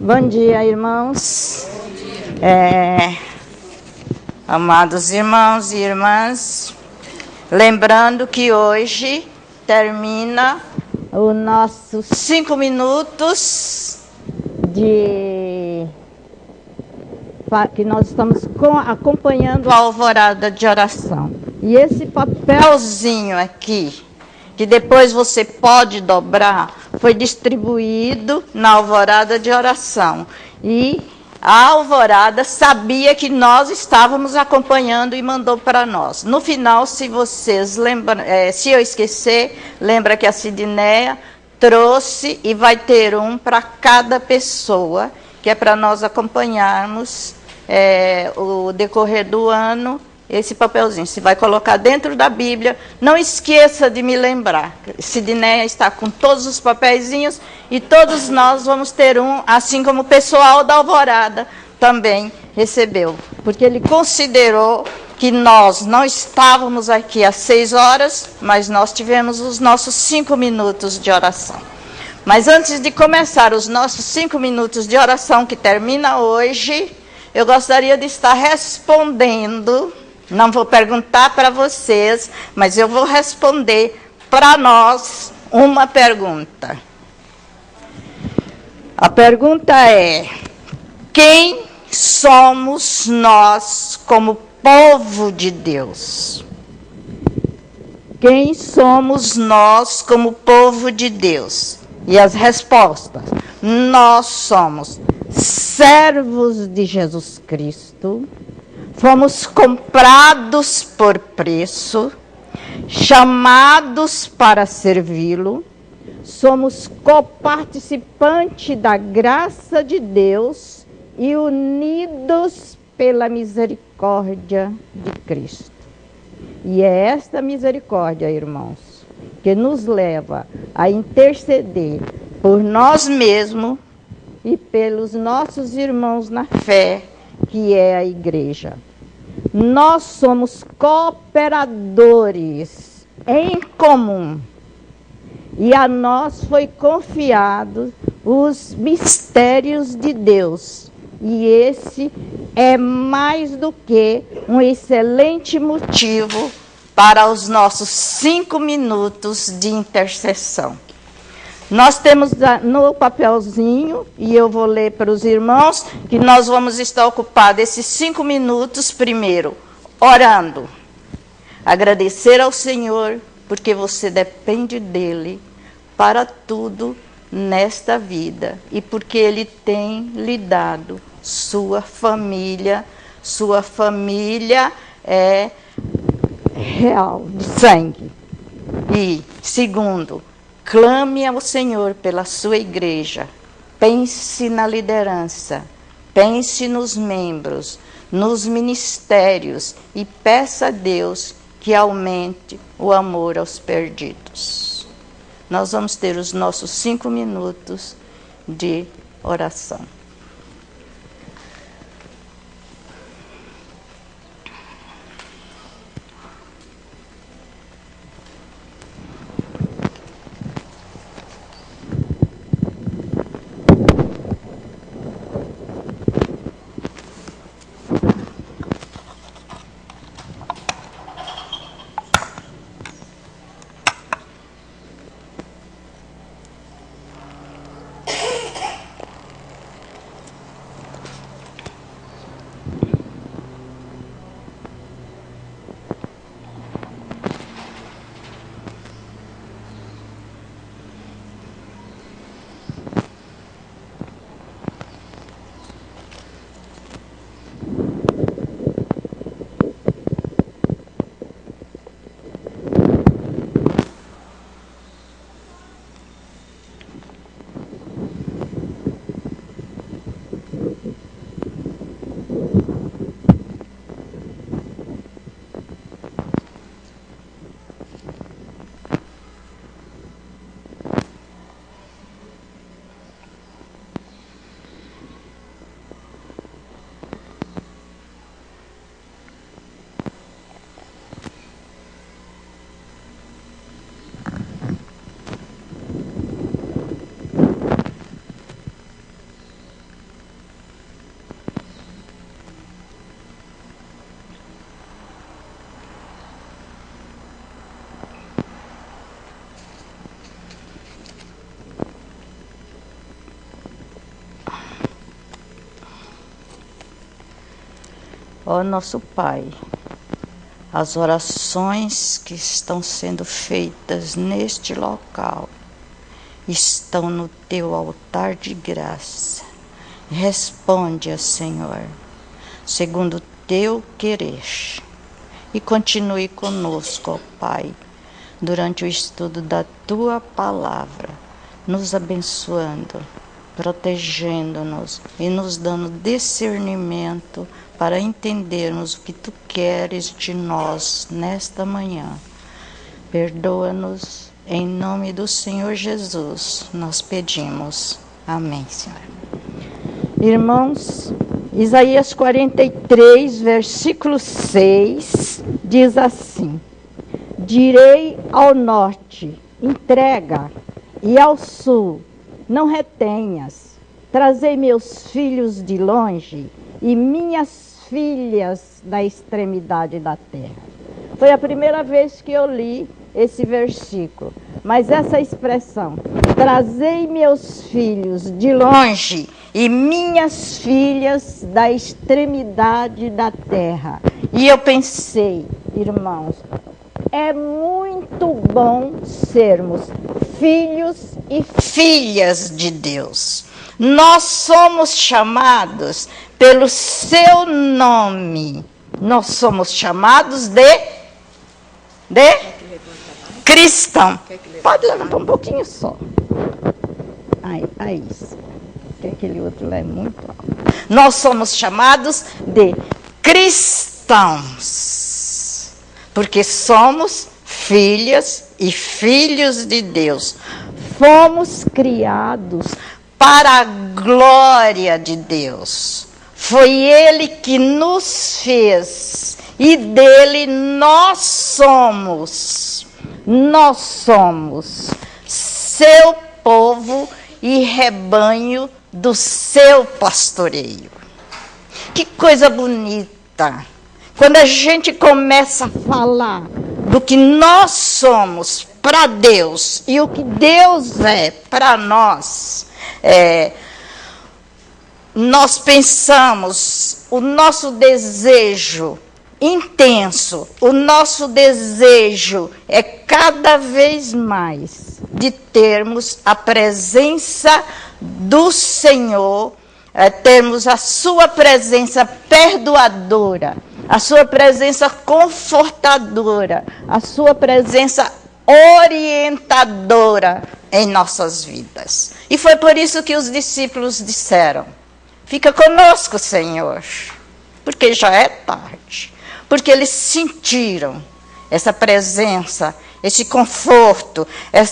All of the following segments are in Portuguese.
Bom dia, irmãos. Amados irmãos e irmãs, lembrando que hoje termina o nosso 5 minutos que nós estamos acompanhando a alvorada de oração. E esse papelzinho aqui, que depois você pode dobrar, foi distribuído na alvorada de oração. E a alvorada sabia que nós estávamos acompanhando e mandou para nós. No final, se vocês lembram, se eu esquecer, lembra que a Sidneia trouxe e vai ter um para cada pessoa, que é para nós acompanharmos o decorrer do ano. Esse papelzinho, você vai colocar dentro da Bíblia. Não esqueça de me lembrar. Sidneia está com todos os papeizinhos e todos nós vamos ter um, assim como o pessoal da Alvorada também recebeu. Porque ele considerou que nós não estávamos aqui às 6 horas, mas nós tivemos os nossos 5 minutos de oração. Mas antes de começar os nossos 5 minutos de oração, que termina hoje, eu gostaria de estar respondendo. Não vou perguntar para vocês, mas eu vou responder para nós uma pergunta. A pergunta é: quem somos nós como povo de Deus? Quem somos nós como povo de Deus? E as respostas: nós somos servos de Jesus Cristo. Fomos comprados por preço, chamados para servi-lo, somos coparticipantes da graça de Deus e unidos pela misericórdia de Cristo. E é esta misericórdia, irmãos, que nos leva a interceder por nós mesmos e pelos nossos irmãos na fé, que é a igreja. Nós somos cooperadores em comum. E a nós foi confiado os mistérios de Deus. E esse é mais do que um excelente motivo para os nossos 5 minutos de intercessão. Nós temos no papelzinho, e eu vou ler para os irmãos, que nós vamos estar ocupados esses 5 minutos, primeiro, orando. Agradecer ao Senhor, porque você depende dEle para tudo nesta vida. E porque Ele tem lhe dado sua família é real, de sangue. E, segundo, clame ao Senhor pela sua igreja. Pense na liderança. Pense nos membros, nos ministérios. E peça a Deus que aumente o amor aos perdidos. Nós vamos ter os nossos 5 minutos de oração. Ó nosso Pai, as orações que estão sendo feitas neste local estão no teu altar de graça. Responde, Senhor, segundo o teu querer. E continue conosco, ó Pai, durante o estudo da tua palavra, nos abençoando, protegendo-nos e nos dando discernimento para entendermos o que tu queres de nós nesta manhã. Perdoa-nos, em nome do Senhor Jesus, nós pedimos. Amém, Senhor. Irmãos, Isaías 43, versículo 6, diz assim: direi ao norte, entrega, e ao sul, não retenhas. Trazei meus filhos de longe e minhas filhas da extremidade da terra. Foi a primeira vez que eu li esse versículo, mas essa expressão, trazei meus filhos de longe e minhas filhas da extremidade da terra. E eu pensei, irmãos, é muito bom sermos filhos e filhas de Deus. Nós somos chamados pelo seu nome. Nós somos chamados de cristão. Pode levantar um pouquinho só. Aí isso. Porque aquele outro lá é muito alto. Nós somos chamados de cristãos. Porque somos filhas e filhos de Deus. Fomos criados para a glória de Deus. Foi Ele que nos fez e dele nós somos seu povo e rebanho do seu pastoreio. Que coisa bonita! Quando a gente começa a falar do que nós somos para Deus e o que Deus é para nós, nós pensamos, o nosso desejo intenso, o nosso desejo é cada vez mais de termos a presença do Senhor, termos a sua presença perdoadora, a sua presença confortadora, a sua presença orientadora em nossas vidas. E foi por isso que os discípulos disseram: fica conosco, Senhor, porque já é tarde. Porque eles sentiram essa presença, esse conforto,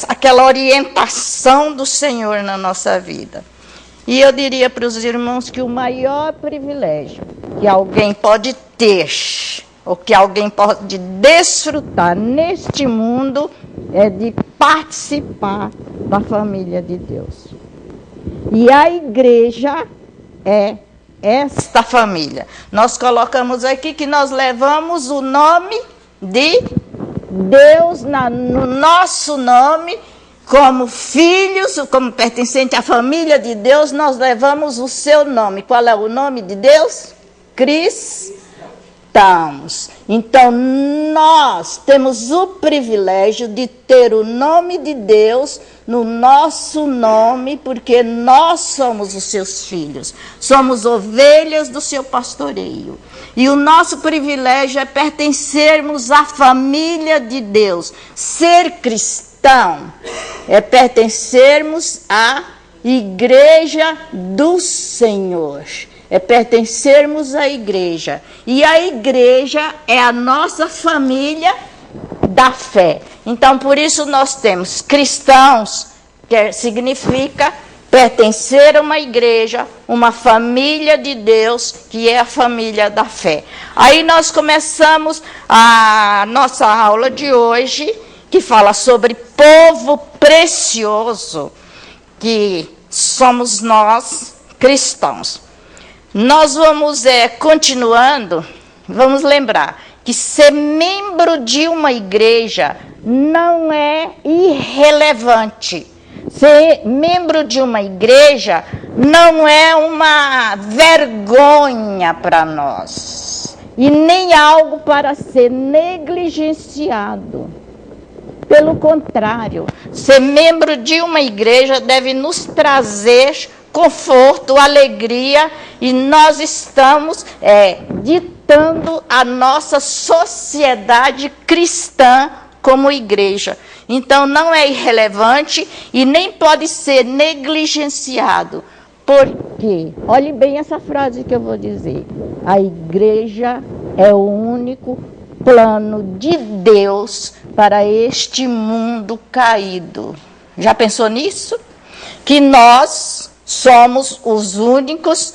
aquela orientação do Senhor na nossa vida. E eu diria para os irmãos que o maior privilégio que alguém pode ter, ou que alguém pode desfrutar neste mundo, é de participar da família de Deus. E a igreja é esta família. Nós colocamos aqui que nós levamos o nome de Deus no nosso nome, como filhos, como pertencente à família de Deus, nós levamos o seu nome. Qual é o nome de Deus? Cristãos. Então, nós temos o privilégio de ter o nome de Deus no nosso nome, porque nós somos os seus filhos, somos ovelhas do seu pastoreio. E o nosso privilégio é pertencermos à família de Deus. Ser cristão é pertencermos à igreja do Senhor. É pertencermos à igreja. E a igreja é a nossa família da fé. Então, por isso nós temos cristãos, que significa pertencer a uma igreja, uma família de Deus, que é a família da fé. Aí nós começamos a nossa aula de hoje, que fala sobre povo precioso, que somos nós, cristãos. Nós vamos, continuando, vamos lembrar que ser membro de uma igreja não é irrelevante. Ser membro de uma igreja não é uma vergonha para nós. e nem algo para ser negligenciado. Pelo contrário, ser membro de uma igreja deve nos trazer conforto, alegria, e nós estamos ditando a nossa sociedade cristã como igreja. Então, não é irrelevante e nem pode ser negligenciado. Porque, olhe bem essa frase que eu vou dizer, a igreja é o único plano de Deus para este mundo caído. Já pensou nisso? Que nós somos os únicos,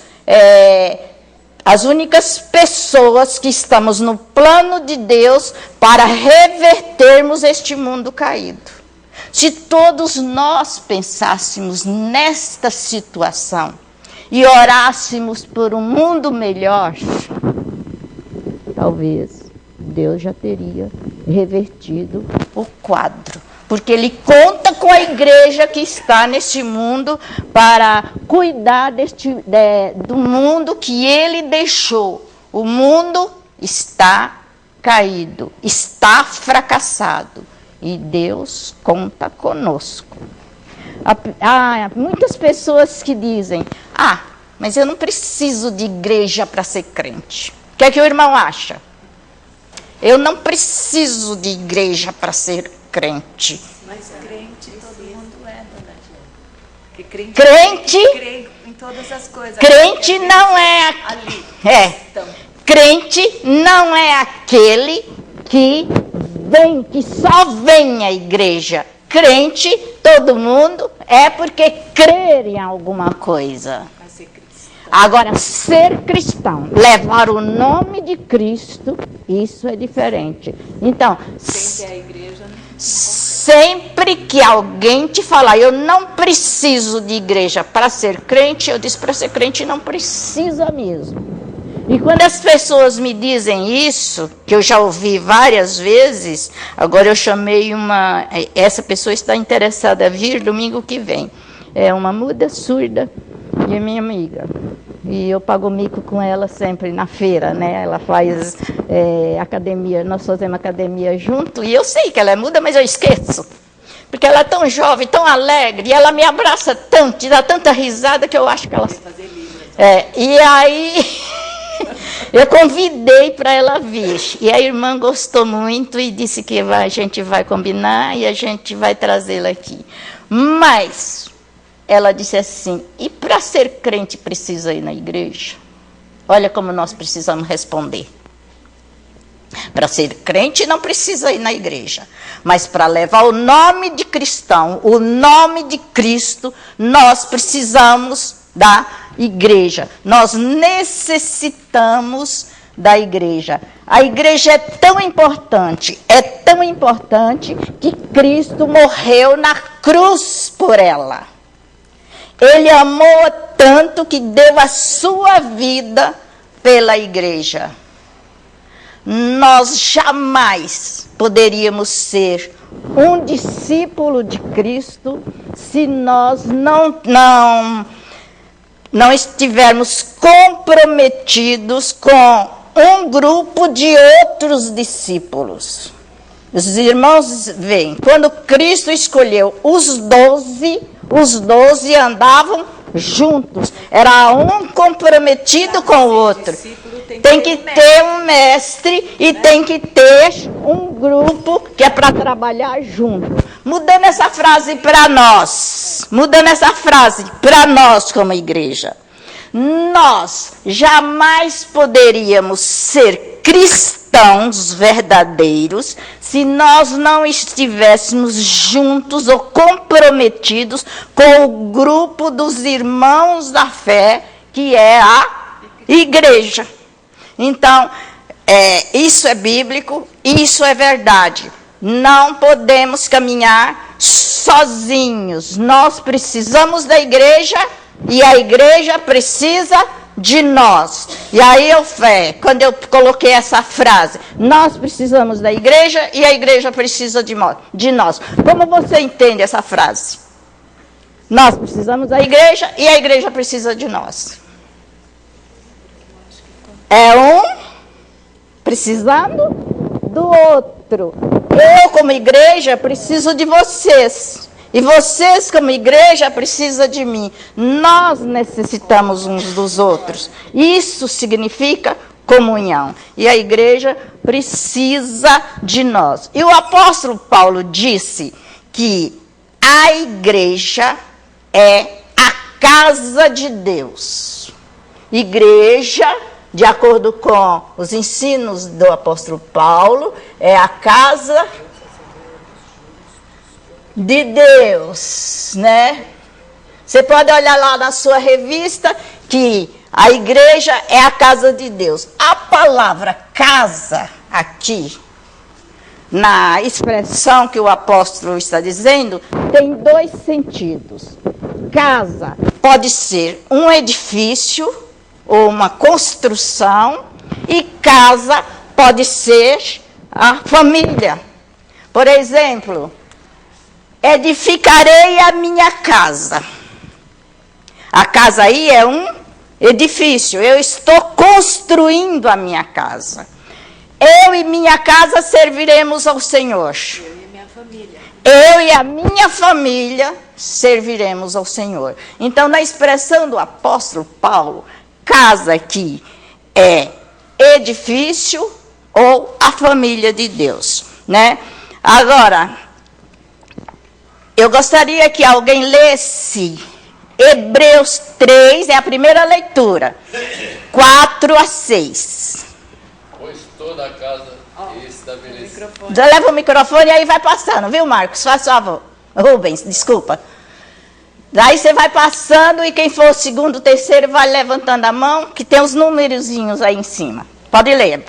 as únicas pessoas que estamos no plano de Deus para revertermos este mundo caído. Se todos nós pensássemos nesta situação e orássemos por um mundo melhor, talvez Deus já teria revertido o quadro. Porque Ele conta com a igreja que está neste mundo para cuidar do mundo que Ele deixou. O mundo está caído, está fracassado. E Deus conta conosco. Há muitas pessoas que dizem, mas eu não preciso de igreja para ser crente. O que é que o irmão acha? Eu não preciso de igreja para ser crente. Mas crente todo mundo dona Gil. Que crente crê em todas as coisas. Crente não é ali. Crente não é aquele que só vem à igreja. Crente, todo mundo, é porque crer em alguma coisa. Agora, ser cristão, levar o nome de Cristo, isso é diferente. Então, sempre que alguém te falar, eu não preciso de igreja para ser crente, eu disse, para ser crente não precisa mesmo. E quando as pessoas me dizem isso, que eu já ouvi várias vezes, agora eu chamei essa pessoa está interessada a vir domingo que vem. É uma muda surda e é minha amiga. E eu pago mico com ela sempre na feira, né? Ela faz academia, nós fazemos academia junto, e eu sei que ela é muda, mas eu esqueço. Porque ela é tão jovem, tão alegre, e ela me abraça tanto, e dá tanta risada que eu acho que ela... e aí... Eu convidei para ela vir, e a irmã gostou muito e disse que a gente vai combinar e a gente vai trazê-la aqui. Mas ela disse assim, e para ser crente precisa ir na igreja? Olha como nós precisamos responder. Para ser crente não precisa ir na igreja, mas para levar o nome de cristão, o nome de Cristo, nós precisamos da igreja. Nós necessitamos da igreja. A igreja é tão importante que Cristo morreu na cruz por ela. Ele amou tanto que deu a sua vida pela igreja. Nós jamais poderíamos ser um discípulo de Cristo se nós não estivermos comprometidos com um grupo de outros discípulos. Os irmãos veem, quando Cristo escolheu os 12 andavam juntos. Era um comprometido com o outro. Tem que ter um mestre e tem que ter um grupo que é para trabalhar junto. Mudando essa frase para nós como igreja. Nós jamais poderíamos ser cristãos verdadeiros se nós não estivéssemos juntos ou comprometidos com o grupo dos irmãos da fé, que é a igreja. Então, isso é bíblico, isso é verdade. Não podemos caminhar sozinhos. Nós precisamos da igreja e a igreja precisa de nós. E aí quando eu coloquei essa frase, nós precisamos da igreja e a igreja precisa de nós. Como você entende essa frase? Nós precisamos da igreja e a igreja precisa de nós. É um precisando do outro. Eu, como igreja, preciso de vocês. E vocês, como igreja, precisam de mim. Nós necessitamos uns dos outros. Isso significa comunhão. E a igreja precisa de nós. E o apóstolo Paulo disse que a igreja é a casa de Deus. Igreja, de acordo com os ensinos do apóstolo Paulo, é a casa de Deus, né? Você pode olhar lá na sua revista que a igreja é a casa de Deus. A palavra casa aqui, na expressão que o apóstolo está dizendo, tem dois sentidos. Casa pode ser um edifício ou uma construção, e casa pode ser a família. Por exemplo, edificarei a minha casa. A casa aí é um edifício. Eu estou construindo a minha casa. Eu e minha casa serviremos ao Senhor. Eu e minha família. Eu e a minha família serviremos ao Senhor. Então, na expressão do apóstolo Paulo, casa aqui é edifício ou a família de Deus, né? Agora, eu gostaria que alguém lesse Hebreus 3, é a primeira leitura, 4 a 6. Pois toda a casa estabelecida. Já leva o microfone e aí vai passando, viu, Marcos? Faz favor. Rubens, desculpa. Daí você vai passando e quem for o segundo, o terceiro, vai levantando a mão, que tem os númerozinhos aí em cima. Pode ler.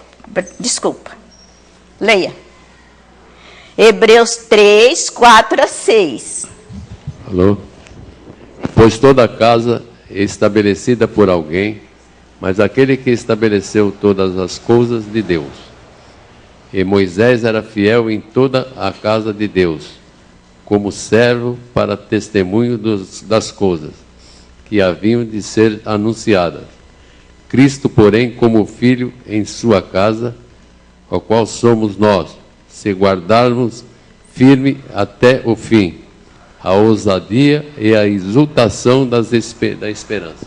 Desculpa. Leia. Hebreus 3, 4 a 6. Alô? Pois toda casa é estabelecida por alguém, mas aquele que estabeleceu todas as coisas de Deus. E Moisés era fiel em toda a casa de Deus, como servo para testemunho das coisas que haviam de ser anunciadas. Cristo, porém, como filho em sua casa, ao qual somos nós, se guardarmos firme até o fim, a ousadia e a exultação da esperança.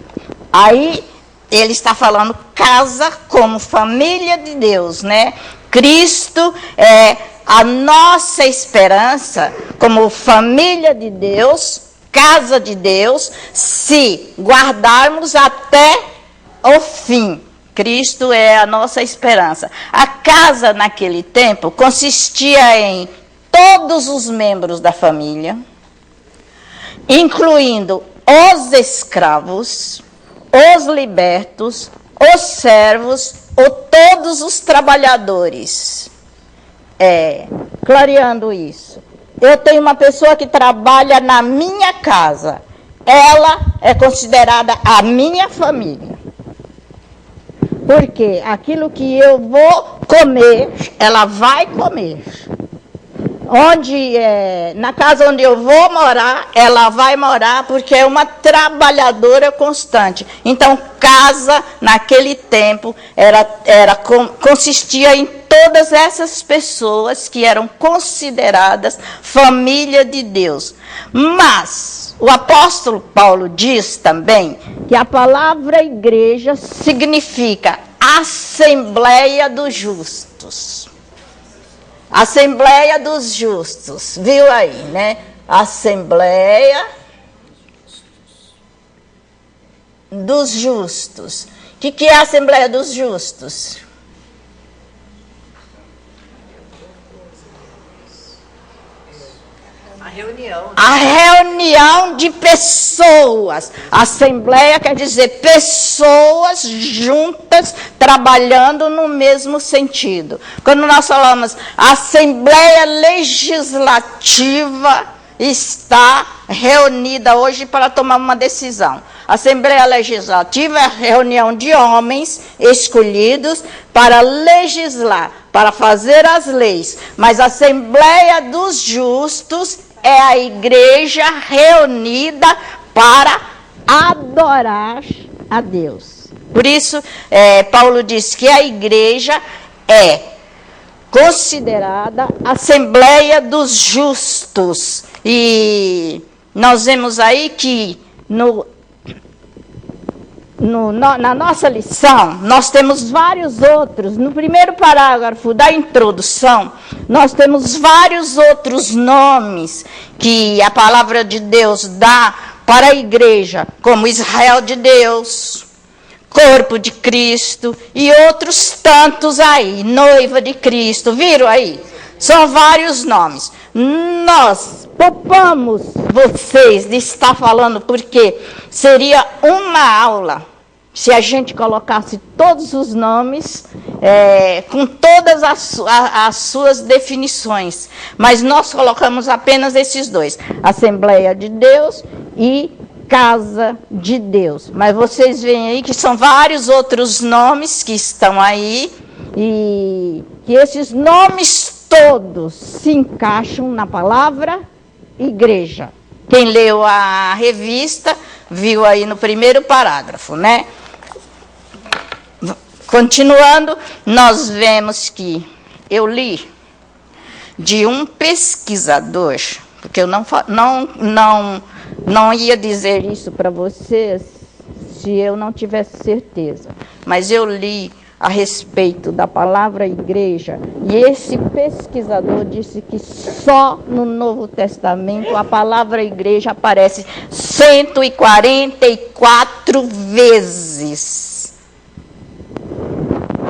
Aí ele está falando casa como família de Deus, né? Cristo é a nossa esperança como família de Deus, casa de Deus, se guardarmos até o fim. Cristo é a nossa esperança. A casa naquele tempo consistia em todos os membros da família, incluindo os escravos, os libertos, os servos ou todos os trabalhadores. Clareando isso. Eu tenho uma pessoa que trabalha na minha casa. Ela é considerada a minha família. Porque aquilo que eu vou comer, ela vai comer. Na casa onde eu vou morar, ela vai morar, porque é uma trabalhadora constante. Então, casa, naquele tempo, consistia em todas essas pessoas que eram consideradas família de Deus. Mas o apóstolo Paulo diz também que a palavra igreja significa Assembleia dos Justos. Assembleia dos Justos, viu aí, né? Assembleia dos Justos. O que é a Assembleia dos Justos? A reunião de pessoas. Assembleia quer dizer pessoas juntas, trabalhando no mesmo sentido. Quando nós falamos Assembleia Legislativa está reunida hoje para tomar uma decisão. Assembleia Legislativa é a reunião de homens escolhidos para legislar, para fazer as leis. Mas a Assembleia dos Justos é a igreja reunida para adorar a Deus. Por isso, Paulo diz que a igreja é considerada Assembleia dos Justos. E nós vemos aí que na nossa lição, nós temos vários outros. No primeiro parágrafo da introdução, nós temos vários outros nomes que a palavra de Deus dá para a igreja, como Israel de Deus, Corpo de Cristo e outros tantos aí, Noiva de Cristo, viram aí? São vários nomes. Nós poupamos vocês de estar falando, porque seria uma aula se a gente colocasse todos os nomes, com todas as suas definições. Mas nós colocamos apenas esses dois, Assembleia de Deus e Casa de Deus. Mas vocês veem aí que são vários outros nomes que estão aí, e que esses nomes todos se encaixam na palavra igreja. Quem leu a revista viu aí no primeiro parágrafo, né? Continuando, nós vemos que eu li de um pesquisador, porque eu não ia dizer isso para vocês se eu não tivesse certeza, mas eu li a respeito da palavra igreja, e esse pesquisador disse que só no Novo Testamento a palavra igreja aparece 144 vezes.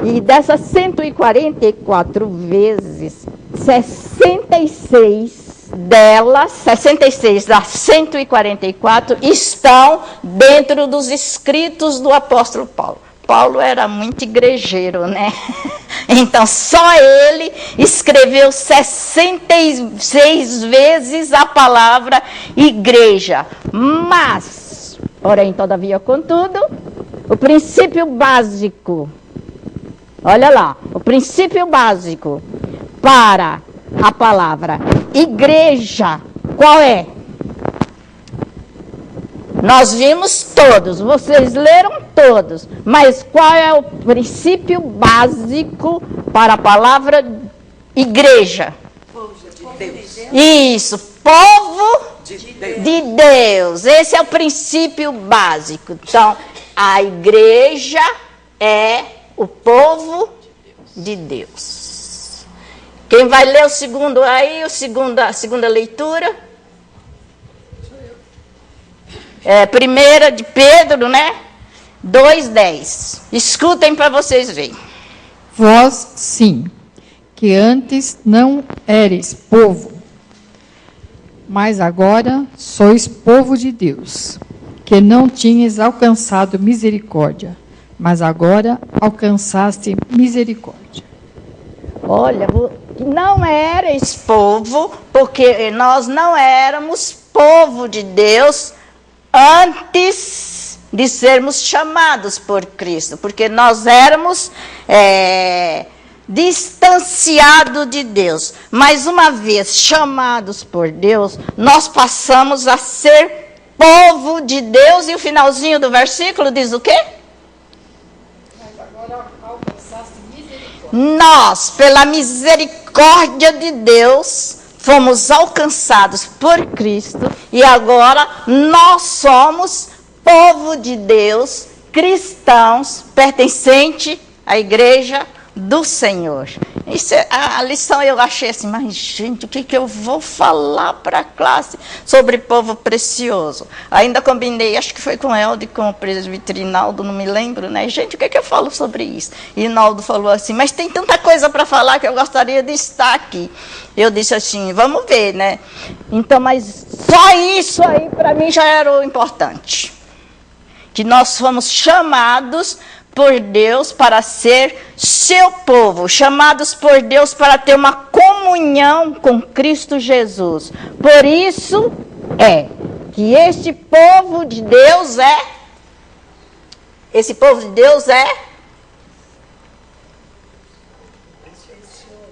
E dessas 144 vezes, 66 das 144 estão dentro dos escritos do apóstolo Paulo. Paulo era muito igrejeiro, né? Então, só ele escreveu 66 vezes a palavra igreja. Mas, porém, todavia, contudo, o princípio básico, olha lá, o princípio básico para a palavra igreja, qual é? Nós vimos todos, vocês leram todos, mas qual é o princípio básico para a palavra igreja? Povo de Deus. Isso, povo de Deus. Esse é o princípio básico. Então, a igreja é o povo de Deus. Quem vai ler o segundo aí, a segunda leitura? Primeira de Pedro, né? 2:10. Escutem para vocês verem. Vós, sim, que antes não éreis povo, mas agora sois povo de Deus, que não tinhas alcançado misericórdia, mas agora alcançaste misericórdia. Olha, não erais povo, porque nós não éramos povo de Deus antes de sermos chamados por Cristo, porque nós éramos distanciados de Deus. Mas uma vez chamados por Deus, nós passamos a ser povo de Deus, e o finalzinho do versículo diz o quê? Mas agora alcançaste misericórdia. Nós, pela misericórdia de Deus, fomos alcançados por Cristo, e agora nós somos povo de Deus, cristãos, pertencente à igreja do Senhor. Isso é, a lição eu achei assim, mas gente, o que eu vou falar para a classe sobre povo precioso? Ainda combinei, acho que foi com o Helder, com o presbítero Inaldo, não me lembro, né? Gente, o que eu falo sobre isso? E Inaldo falou assim, mas tem tanta coisa para falar que eu gostaria de estar aqui. Eu disse assim, vamos ver, né? Então, mas só isso aí para mim já era o importante. Que nós fomos chamados por Deus para ser seu povo, chamados por Deus para ter uma comunhão com Cristo Jesus. Por isso que este povo de Deus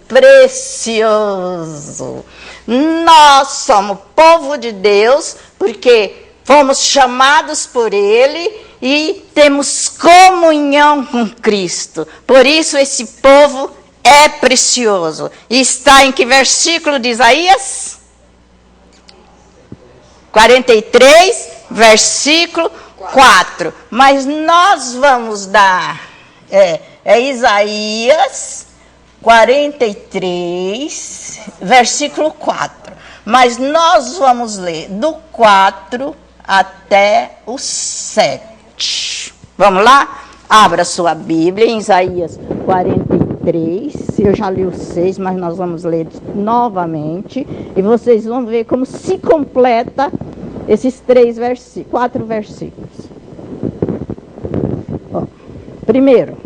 precioso. Nós somos povo de Deus porque fomos chamados por Ele e temos comunhão com Cristo. Por isso esse povo é precioso. Está em que versículo de Isaías? 43, versículo 4. Mas nós vamos dar... Isaías 43, versículo 4. Mas nós vamos ler do 4 até o 7. Vamos lá? Abra sua Bíblia em Isaías 43. Eu já li o 6, mas nós vamos ler novamente. E vocês vão ver como se completa esses 4 versículos. Bom, primeiro,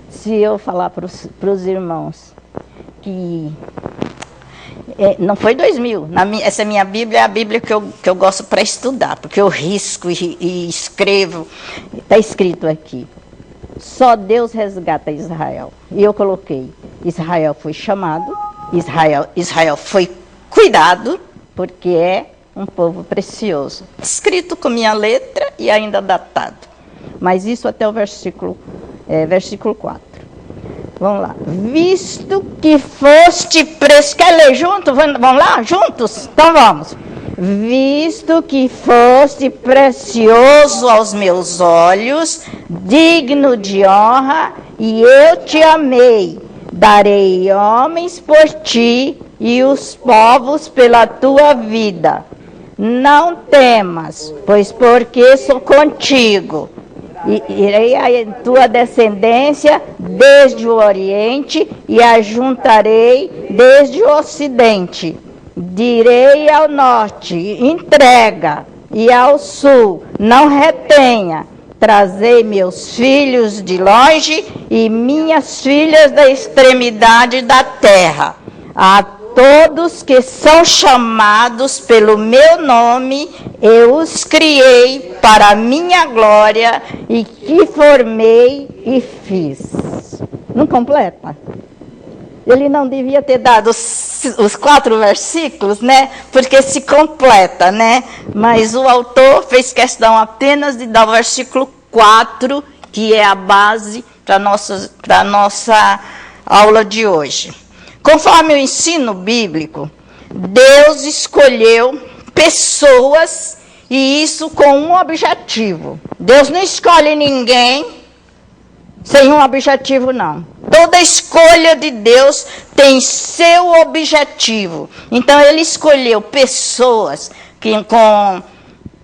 se eu falar para os irmãos que não foi 2000, essa minha Bíblia é a Bíblia que eu gosto para estudar, porque eu risco e escrevo, está escrito aqui, só Deus resgata Israel. E eu coloquei, Israel foi chamado, Israel foi cuidado, porque é um povo precioso. Escrito com minha letra e ainda datado. Mas isso até o versículo 4. Vamos lá. Visto que foste precioso. Quer ler junto? Vamos lá? Juntos? Então vamos. Visto que foste precioso aos meus olhos, digno de honra, e eu te amei. Darei homens por ti e os povos pela tua vida. Não temas, pois porque sou contigo. Irei a tua descendência desde o Oriente e a juntarei desde o Ocidente. Direi ao norte, entrega, e ao sul, não retenha. Trazei meus filhos de longe e minhas filhas da extremidade da terra. A todos que são chamados pelo meu nome, eu os criei para a minha glória e que formei e fiz. Não completa? Ele não devia ter dado os 4 versículos, né? Porque se completa, né? Mas o autor fez questão apenas de dar o versículo 4, que é a base para a nossa aula de hoje. Conforme o ensino bíblico, Deus escolheu pessoas, e isso com um objetivo. Deus não escolhe ninguém sem um objetivo, não. Toda escolha de Deus tem seu objetivo. Então, ele escolheu pessoas com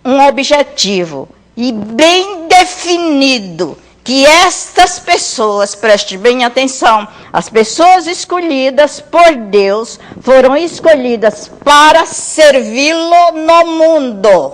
um objetivo e bem definido, que estas pessoas, preste bem atenção, as pessoas escolhidas por Deus foram escolhidas para servi-lo no mundo.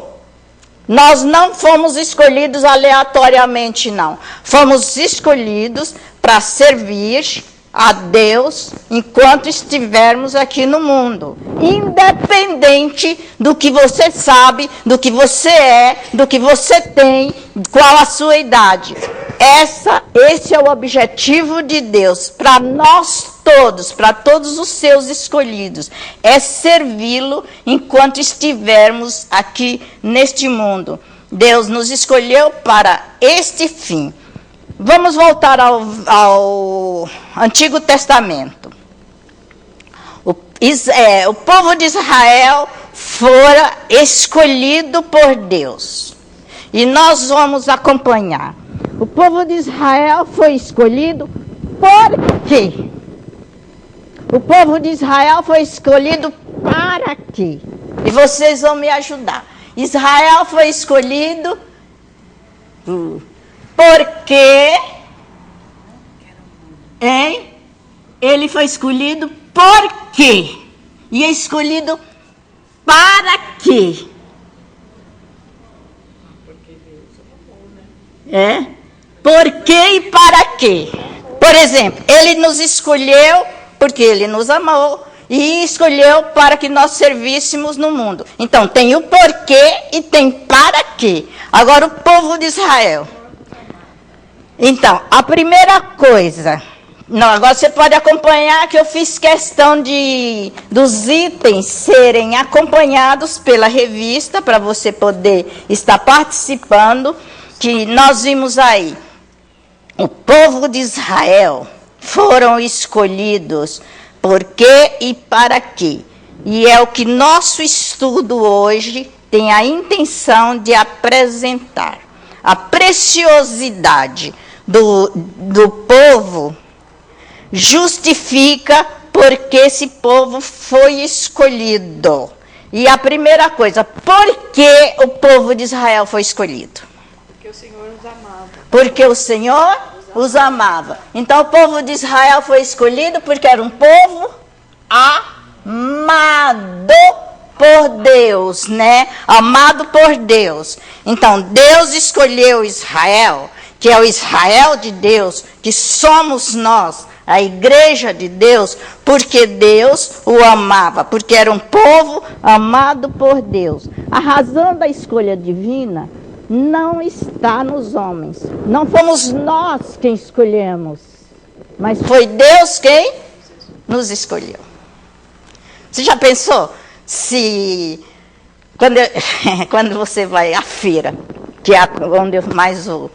Nós não fomos escolhidos aleatoriamente, não. Fomos escolhidos para servir a Deus enquanto estivermos aqui no mundo. Independente do que você sabe, do que você é, do que você tem, qual a sua idade. Esse é o objetivo de Deus para nós todos, para todos os seus escolhidos. É servi-lo enquanto estivermos aqui neste mundo. Deus nos escolheu para este fim. Vamos voltar ao Antigo Testamento. O povo de Israel fora escolhido por Deus. E nós vamos acompanhar. O povo de Israel foi escolhido por quê? O povo de Israel foi escolhido para quê? E vocês vão me ajudar. Israel foi escolhido porque ele foi escolhido por quê? E é escolhido para quê? Por quê e para quê? Por exemplo, ele nos escolheu porque ele nos amou e escolheu para que nós servíssemos no mundo. Então, tem o porquê e tem para quê. Agora, o povo de Israel. Então, a primeira coisa... Não, agora você pode acompanhar que eu fiz questão dos itens serem acompanhados pela revista, para você poder estar participando, que nós vimos aí. o povo de Israel foram escolhidos por quê e para quê. E é o que nosso estudo hoje tem a intenção de apresentar. A preciosidade do povo justifica porque esse povo foi escolhido. E a primeira coisa, por que o povo de Israel foi escolhido? Porque o Senhor os amava. Porque o Senhor os amava. Então o povo de Israel foi escolhido porque era um povo amado por Deus, né? Amado por Deus. Então Deus escolheu Israel, que é o Israel de Deus, que somos nós, a igreja de Deus, porque Deus o amava, porque era um povo amado por Deus. A razão da escolha divina não está nos homens. Não fomos nós quem escolhemos, mas foi Deus quem nos escolheu. Você já pensou se quando você vai à feira, que é onde eu mais vou,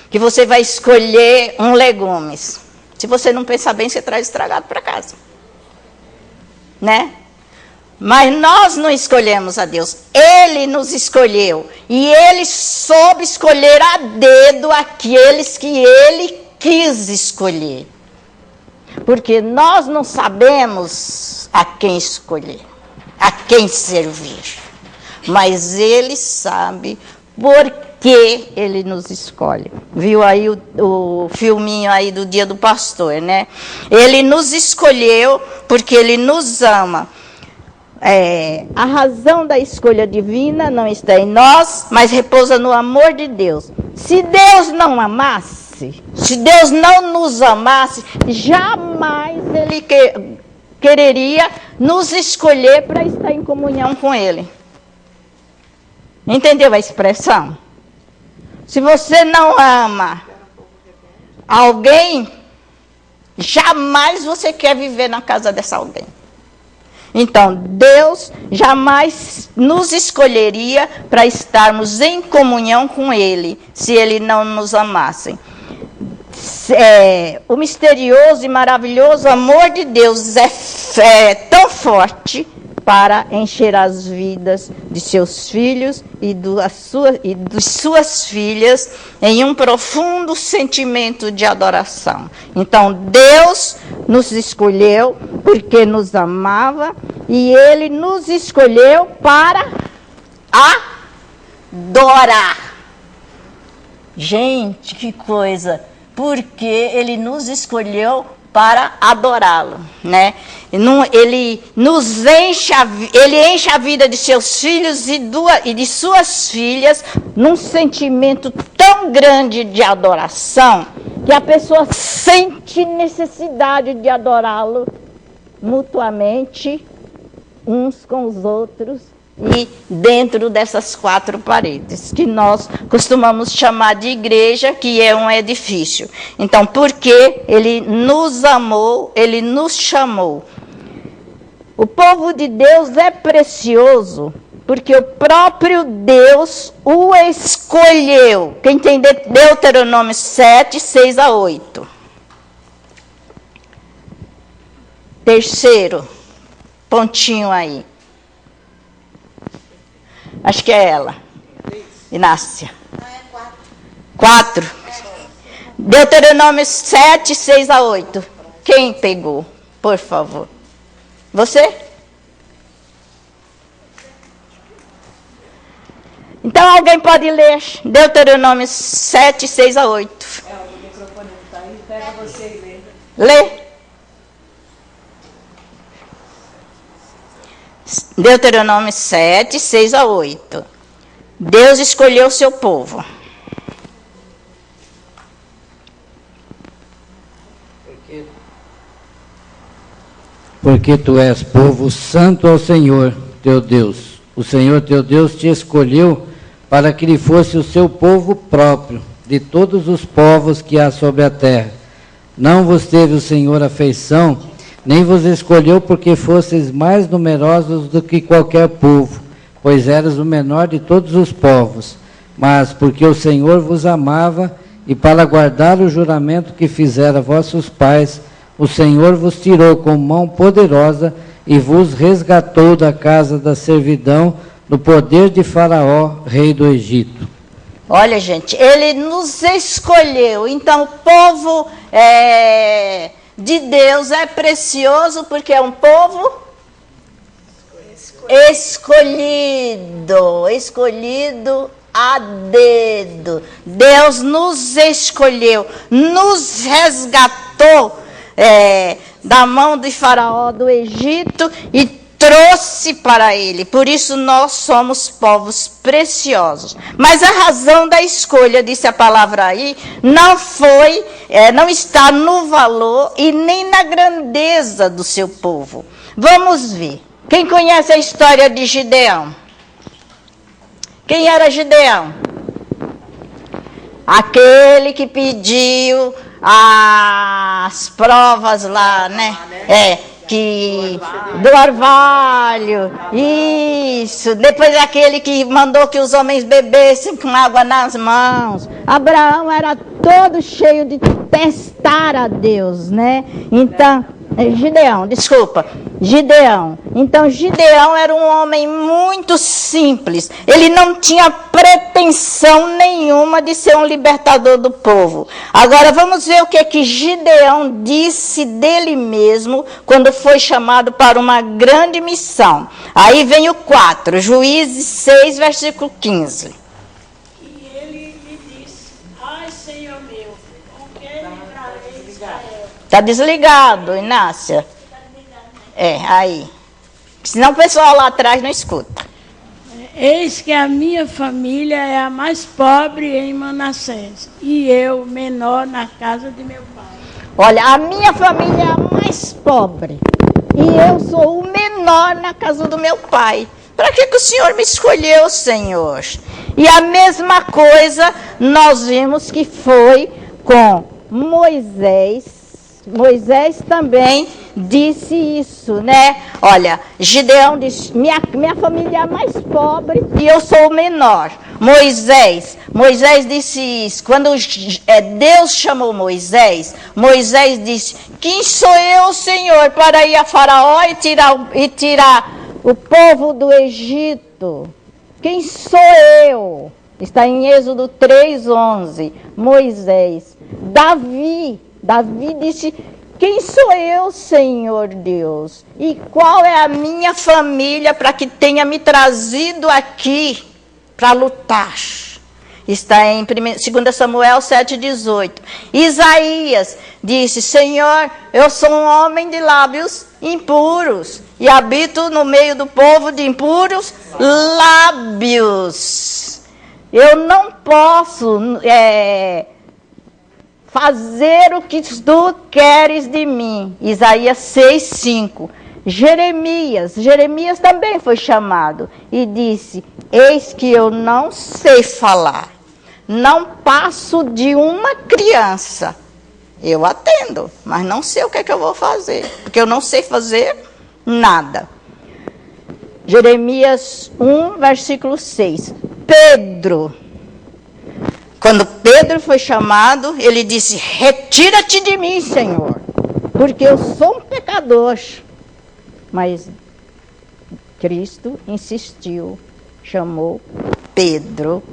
que você vai escolher legumes. Se você não pensar bem, você traz estragado para casa. Né? Mas nós não escolhemos a Deus. Ele nos escolheu. E Ele soube escolher a dedo aqueles que Ele quis escolher. Porque nós não sabemos a quem escolher, a quem servir. Mas Ele sabe por que Ele nos escolhe. Viu aí o filminho aí do Dia do Pastor, né? Ele nos escolheu porque Ele nos ama. A razão da escolha divina não está em nós, mas repousa no amor de Deus. Se Deus não amasse, se Deus não nos amasse, jamais Ele quereria nos escolher para estar em comunhão com Ele. Entendeu a expressão? Se você não ama alguém, jamais você quer viver na casa dessa alguém. Então, Deus jamais nos escolheria para estarmos em comunhão com Ele, se Ele não nos amasse. O misterioso e maravilhoso amor de Deus é tão forte para encher as vidas de seus filhos e de suas filhas em um profundo sentimento de adoração. Então, Deus nos escolheu porque nos amava e Ele nos escolheu para adorar. Gente, que coisa! Porque Ele nos escolheu para adorá-lo, né? Ele enche a vida de seus filhos e de suas filhas num sentimento tão grande de adoração que a pessoa sente necessidade de adorá-lo mutuamente, uns com os outros e dentro dessas quatro paredes, que nós costumamos chamar de igreja, que é um edifício. Então, porque Ele nos amou, Ele nos chamou. O povo de Deus é precioso, porque o próprio Deus o escolheu. Quem tem Deuteronômio 7, 6 a 8. Terceiro pontinho aí. Acho que é ela. Inácia. Não, é 4. Deuteronômio 7, 6 a 8. Quem pegou? Por favor. Você? Então alguém pode ler Deuteronômio 7, 6 a 8. O microfone não está aí, pega você e lê. Lê. Deuteronômio 7, 6 a 8. Deus escolheu o seu povo. Porque tu és povo santo ao Senhor, teu Deus. O Senhor, teu Deus, te escolheu para que lhe fosse o seu povo próprio, de todos os povos que há sobre a terra. Não vos teve o Senhor afeição, nem vos escolheu porque fosseis mais numerosos do que qualquer povo, pois eras o menor de todos os povos, mas porque o Senhor vos amava e para guardar o juramento que fizera vossos pais, o Senhor vos tirou com mão poderosa e vos resgatou da casa da servidão, do poder de Faraó, rei do Egito. Olha, gente, ele nos escolheu. Então, o povo de Deus é precioso porque é um povo escolhido a dedo. Deus nos escolheu, nos resgatou da mão de Faraó do Egito e trouxe para ele. Por isso nós somos povos preciosos. Mas a razão da escolha, disse a palavra aí, não está no valor e nem na grandeza do seu povo. Vamos ver. Quem conhece a história de Gideão? Quem era Gideão? Aquele que pediu as provas lá, né? Do orvalho, isso. Depois aquele que mandou que os homens bebessem com água nas mãos. Abraão era todo cheio de testar a Deus, né? Então, Gideão. Então, Gideão era um homem muito simples. Ele não tinha pretensão nenhuma de ser um libertador do povo. Agora, vamos ver o que Gideão disse dele mesmo quando foi chamado para uma grande missão. Aí vem o 4, Juízes 6, versículo 15. E ele lhe disse: ai, Senhor meu, com que livrarei Israel? Está desligado, Inácia. Aí. Senão o pessoal lá atrás não escuta. Eis que a minha família é a mais pobre em Manassés, e eu menor na casa de meu pai. Olha, a minha família é a mais pobre, e eu sou o menor na casa do meu pai. Para que o Senhor me escolheu, Senhor? E a mesma coisa nós vimos que foi com Moisés. Moisés também disse isso, né? Olha, Gideão disse, minha família é a mais pobre e eu sou o menor. Moisés disse isso. Quando Deus chamou Moisés disse, quem sou eu, Senhor, para ir a Faraó e tirar o povo do Egito? Quem sou eu? Está em Êxodo 3:11. Moisés. Davi disse, quem sou eu, Senhor Deus? E qual é a minha família para que tenha me trazido aqui para lutar? Está em 2 Samuel 7:18. Isaías disse, Senhor, eu sou um homem de lábios impuros e habito no meio do povo de impuros lábios. Eu não posso fazer o que tu queres de mim. Isaías 6:5. Jeremias também foi chamado e disse, eis que eu não sei falar, não passo de uma criança. Eu atendo, mas não sei o que eu vou fazer, porque eu não sei fazer nada. Jeremias 1, versículo 6. Quando Pedro foi chamado, ele disse, retira-te de mim, Senhor, porque eu sou um pecador. Mas Cristo insistiu, chamou Pedro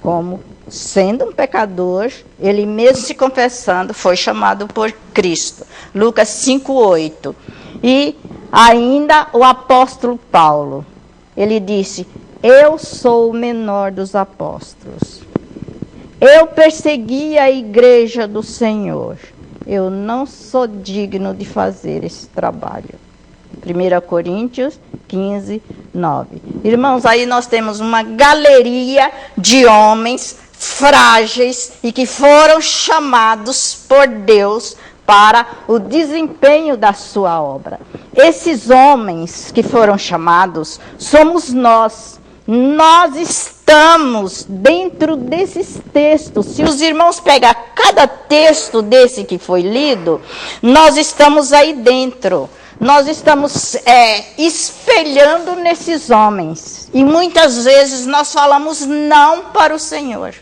como sendo um pecador, ele mesmo se confessando, foi chamado por Cristo. Lucas 5:8. E ainda o apóstolo Paulo, ele disse, eu sou o menor dos apóstolos. Eu persegui a igreja do Senhor. Eu não sou digno de fazer esse trabalho. 1 Coríntios 15:9. Irmãos, aí nós temos uma galeria de homens frágeis e que foram chamados por Deus para o desempenho da sua obra. Esses homens que foram chamados somos nós. Nós estamos dentro desses textos. Se os irmãos pegar cada texto desse que foi lido, nós estamos aí dentro. Nós estamos espelhando nesses homens. E muitas vezes nós falamos não para o Senhor.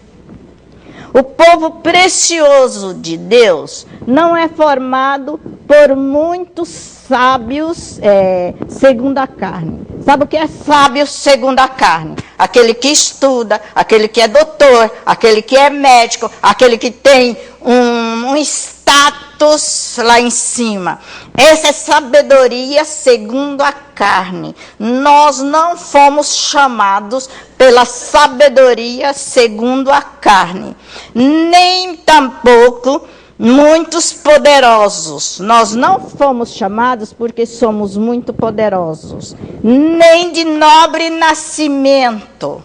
O povo precioso de Deus não é formado por muitos sábios segundo a carne. Sabe o que é sábio segundo a carne? Aquele que estuda, aquele que é doutor, aquele que é médico, aquele que tem um status lá em cima. Essa é sabedoria segundo a carne. Nós não fomos chamados pela sabedoria segundo a carne, nem tampouco muitos poderosos. Nós não fomos chamados porque somos muito poderosos, nem de nobre nascimento.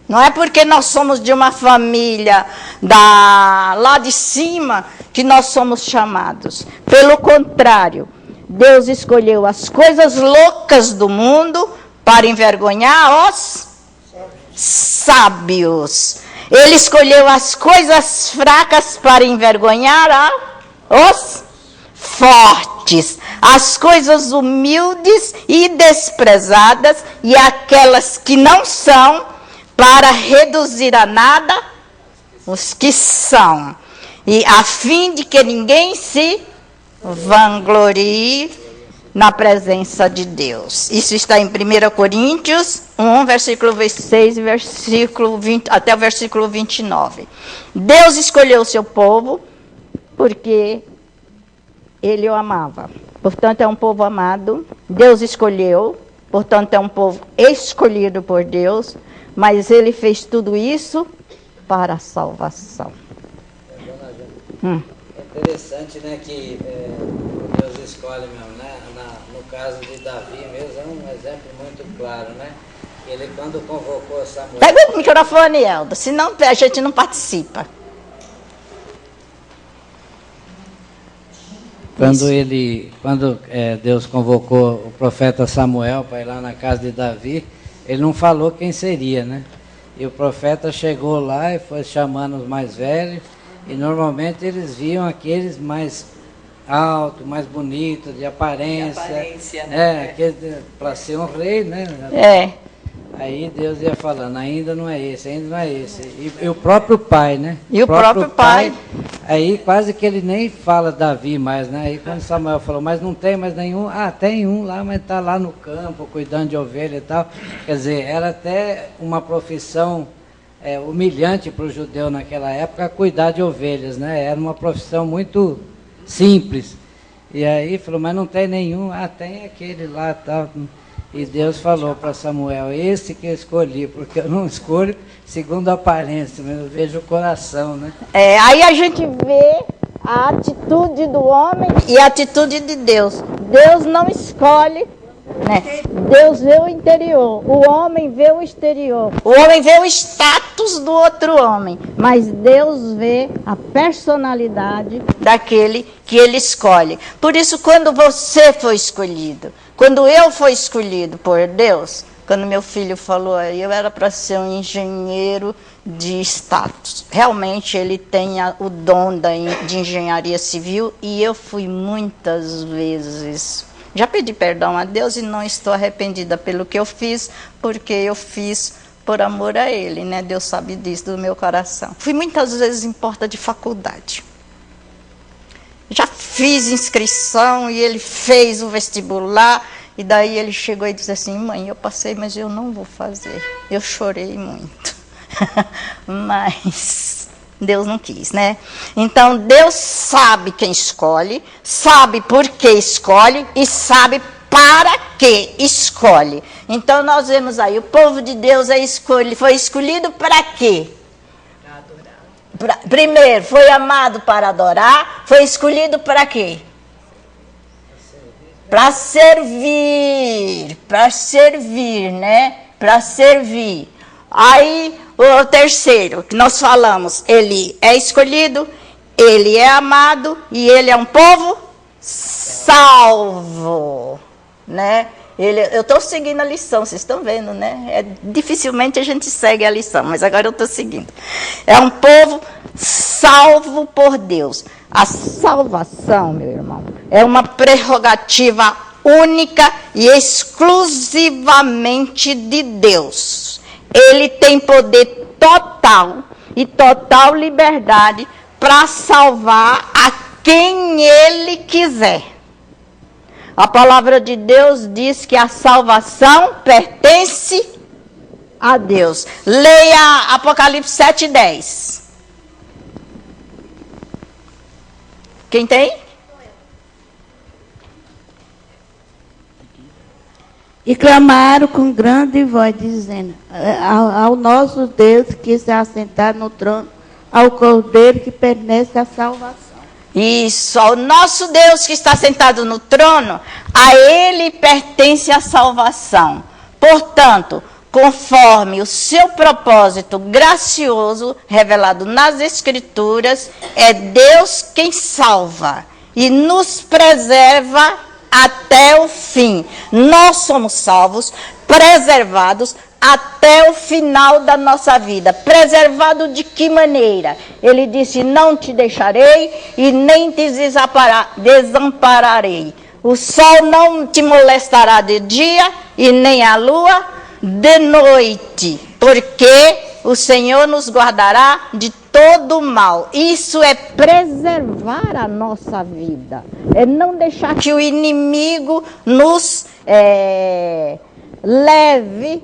Não é porque nós somos de uma família lá de cima que nós somos chamados. Pelo contrário, Deus escolheu as coisas loucas do mundo para envergonhar os sábios. Ele escolheu as coisas fracas para envergonhar os fortes, as coisas humildes e desprezadas e aquelas que não são, para reduzir a nada os que são, e a fim de que ninguém se vanglorie na presença de Deus. Isso está em 1 Coríntios 1, versículo 26 e versículo 20, até o versículo 29. Deus escolheu o seu povo porque ele o amava. Portanto, é um povo amado. Deus escolheu, portanto, é um povo escolhido por Deus. Mas ele fez tudo isso para a salvação. É interessante, né, que Deus escolhe mesmo, né? No caso de Davi mesmo, é um exemplo muito claro, né? Ele, quando convocou Samuel... Pega o microfone, Elda, senão a gente não participa. Quando Deus convocou o profeta Samuel para ir lá na casa de Davi, ele não falou quem seria, né? E o profeta chegou lá e foi chamando os mais velhos, e normalmente eles viam aqueles mais altos, mais bonitos, de aparência. De aparência, né? Para ser um rei, né? Aí Deus ia falando, ainda não é esse, ainda não é esse. E o próprio pai, né? E o próprio pai. Aí quase que ele nem fala Davi mais, né? Aí quando Samuel falou, mas não tem mais nenhum. Ah, tem um lá, mas está lá no campo, cuidando de ovelha e tal. Quer dizer, era até uma profissão humilhante para o judeu naquela época, cuidar de ovelhas, né? Era uma profissão muito simples. E aí falou, mas não tem nenhum. Ah, tem aquele lá, tal. E Deus falou para Samuel, esse que eu escolhi, porque eu não escolho segundo a aparência, mas eu vejo o coração, né? Aí a gente vê a atitude do homem e a atitude de Deus. Deus não escolhe, né? Deus vê o interior, o homem vê o exterior. O homem vê o status do outro homem, mas Deus vê a personalidade daquele que ele escolhe. Por isso, quando você foi escolhido, quando eu fui escolhido por Deus, quando meu filho falou aí, eu era para ser um engenheiro de status. Realmente ele tem o dom de engenharia civil e eu fui muitas vezes. Já pedi perdão a Deus e não estou arrependida pelo que eu fiz, porque eu fiz por amor a Ele, né? Deus sabe disso do meu coração. Fui muitas vezes em porta de faculdade. Já fiz inscrição e ele fez o vestibular, e daí ele chegou e disse assim, mãe, eu passei, mas eu não vou fazer. Eu chorei muito, mas Deus não quis, né? Então, Deus sabe quem escolhe, sabe por que escolhe e sabe para que escolhe. Então, nós vemos aí, o povo de Deus foi escolhido para quê? Primeiro, foi amado para adorar, foi escolhido para quê? Para servir, né? Para servir. Aí, o terceiro, que nós falamos, ele é escolhido, ele é amado e ele é um povo salvo, né? Eu estou seguindo a lição, vocês estão vendo, né? Dificilmente a gente segue a lição, mas agora eu estou seguindo. É um povo salvo por Deus. A salvação, meu irmão, é uma prerrogativa única e exclusivamente de Deus. Ele tem poder total e total liberdade para salvar a quem Ele quiser. A palavra de Deus diz que a salvação pertence a Deus. Leia Apocalipse 7:10. Quem tem? E clamaram com grande voz, dizendo, ao nosso Deus que está assentado no trono, ao Cordeiro que pertence à salvação. Isso, ao nosso Deus que está sentado no trono, a Ele pertence a salvação. Portanto, conforme o seu propósito gracioso revelado nas Escrituras, é Deus quem salva e nos preserva até o fim. Nós somos salvos, preservados até o final da nossa vida. Preservado de que maneira? Ele disse, não te deixarei e nem te desampararei. O sol não te molestará de dia e nem a lua de noite, porque o Senhor nos guardará de todo mal. Isso é preservar a nossa vida. É não deixar que o inimigo nos leve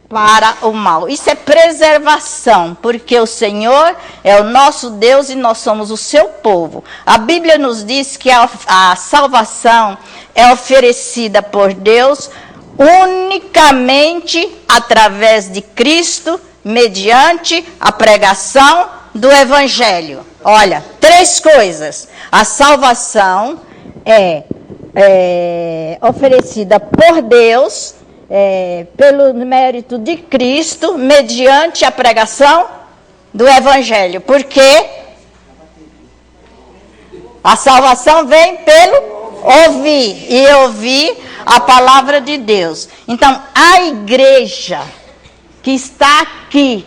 para o mal. Isso é preservação, porque o Senhor é o nosso Deus e nós somos o seu povo. A Bíblia nos diz que a salvação é oferecida por Deus unicamente através de Cristo, mediante a pregação do Evangelho. Olha, 3 coisas. A salvação é oferecida por Deus, pelo mérito de Cristo, mediante a pregação do Evangelho. Porque a salvação vem pelo ouvir, e ouvir a palavra de Deus. Então, a igreja que está aqui,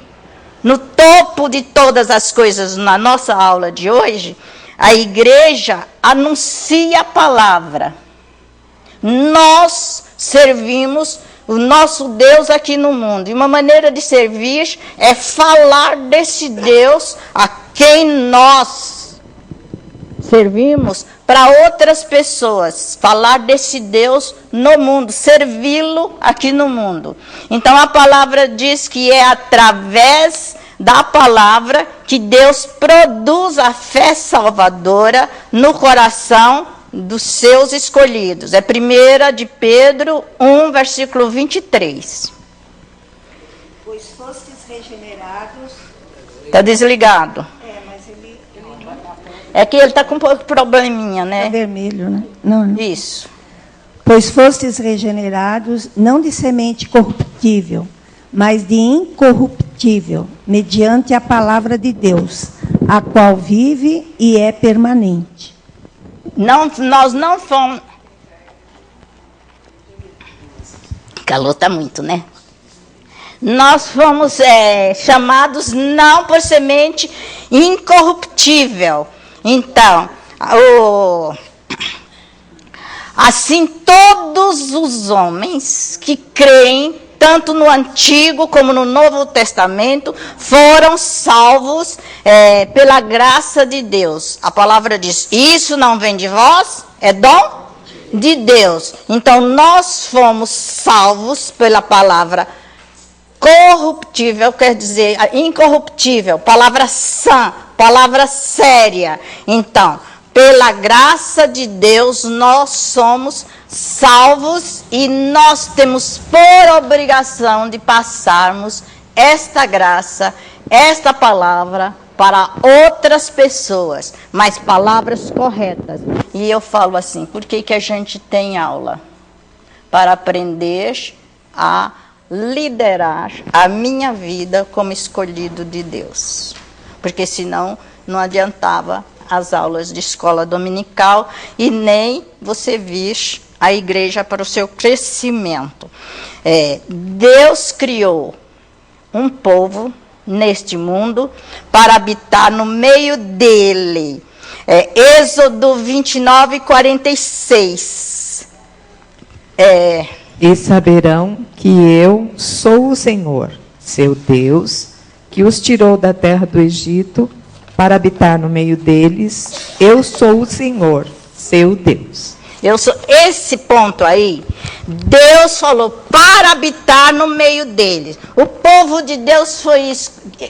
no topo de todas as coisas na nossa aula de hoje, a igreja anuncia a palavra. Nós servimos o nosso Deus aqui no mundo. E uma maneira de servir é falar desse Deus a quem nós servimos para outras pessoas. Falar desse Deus no mundo, servi-lo aqui no mundo. Então a palavra diz que é através da palavra que Deus produz a fé salvadora no coração dos seus escolhidos. É 1 de Pedro 1, versículo 23. Pois fostes regenerados. Está desligado. Mas ele É que ele está com um pouco de probleminha, né? é vermelho, né? Não. Isso. Pois fostes regenerados, não de semente corruptível, mas de incorruptível, mediante a palavra de Deus, a qual vive e é permanente. Nós não fomos... O calor está muito, né? Nós fomos chamados não por semente incorruptível. Então, assim todos os homens que creem, tanto no Antigo como no Novo Testamento, foram salvos pela graça de Deus. A palavra diz, isso não vem de vós, é dom de Deus. Então, nós fomos salvos pela palavra corruptível, quer dizer, incorruptível, palavra sã, palavra séria. Então, pela graça de Deus, nós somos salvos e nós temos por obrigação de passarmos esta graça, esta palavra para outras pessoas, mas palavras corretas. E eu falo assim, por que a gente tem aula? Para aprender a liderar a minha vida como escolhido de Deus. Porque senão não adiantava as aulas de escola dominical e nem você vir a igreja para o seu crescimento. Deus criou um povo neste mundo para habitar no meio dele. Êxodo 29, 46. E saberão que eu sou o Senhor, seu Deus, que os tirou da terra do Egito para habitar no meio deles. Eu sou o Senhor, seu Deus. Esse ponto aí, Deus falou para habitar no meio deles. O povo de Deus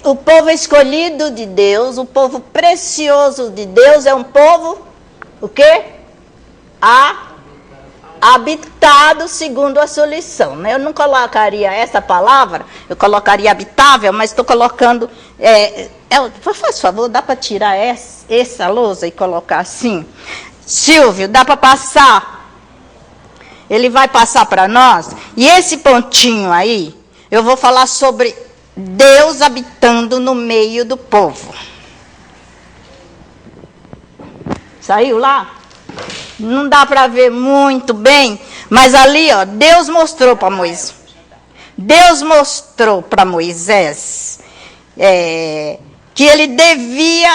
o povo escolhido de Deus, o povo precioso de Deus é um povo, o quê? Habitado segundo a sua lição. Eu não colocaria essa palavra, eu colocaria habitável, mas estou colocando... faz favor, dá para tirar essa lousa e colocar assim? Silvio, dá para passar? Ele vai passar para nós. E esse pontinho aí, eu vou falar sobre Deus habitando no meio do povo. Saiu lá? Não dá para ver muito bem, mas ali, ó, Deus mostrou para Moisés. Deus mostrou para Moisés que ele devia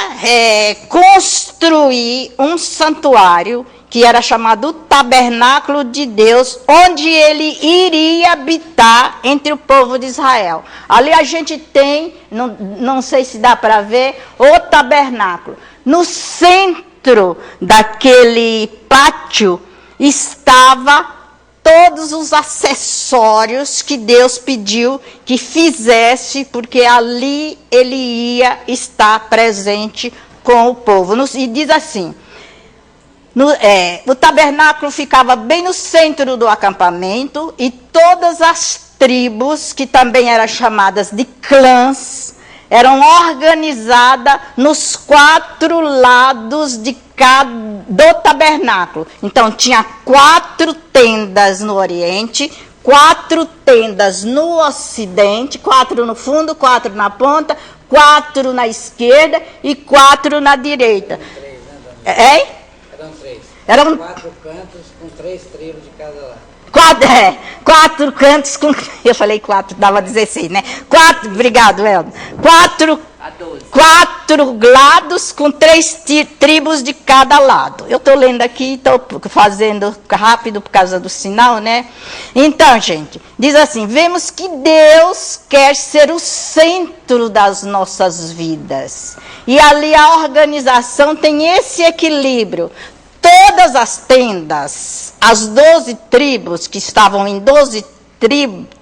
construir um santuário que era chamado Tabernáculo de Deus, onde ele iria habitar entre o povo de Israel. Ali a gente tem, não sei se dá para ver, o tabernáculo. No centro daquele pátio estava todos os acessórios que Deus pediu que fizesse, porque ali ele ia estar presente com o povo. E diz assim, o tabernáculo ficava bem no centro do acampamento e todas as tribos, que também eram chamadas de clãs, eram organizadas nos 4 lados do tabernáculo. Então, tinha 4 tendas no oriente, 4 tendas no ocidente, 4 no fundo, 4 na ponta, 4 na esquerda e 4 na direita. Eram 3. Eram 4 cantos com 3 tribos de cada lado. 4 cantos com... Eu falei 4, dava 16, né? 4, obrigado, Eldo. 4 lados com 3 tribos de cada lado. Eu estou lendo aqui, estou fazendo rápido por causa do sinal, né? Então, gente, diz assim, vemos que Deus quer ser o centro das nossas vidas. E ali a organização tem esse equilíbrio. Todas as tendas, as 12 tribos que estavam em 12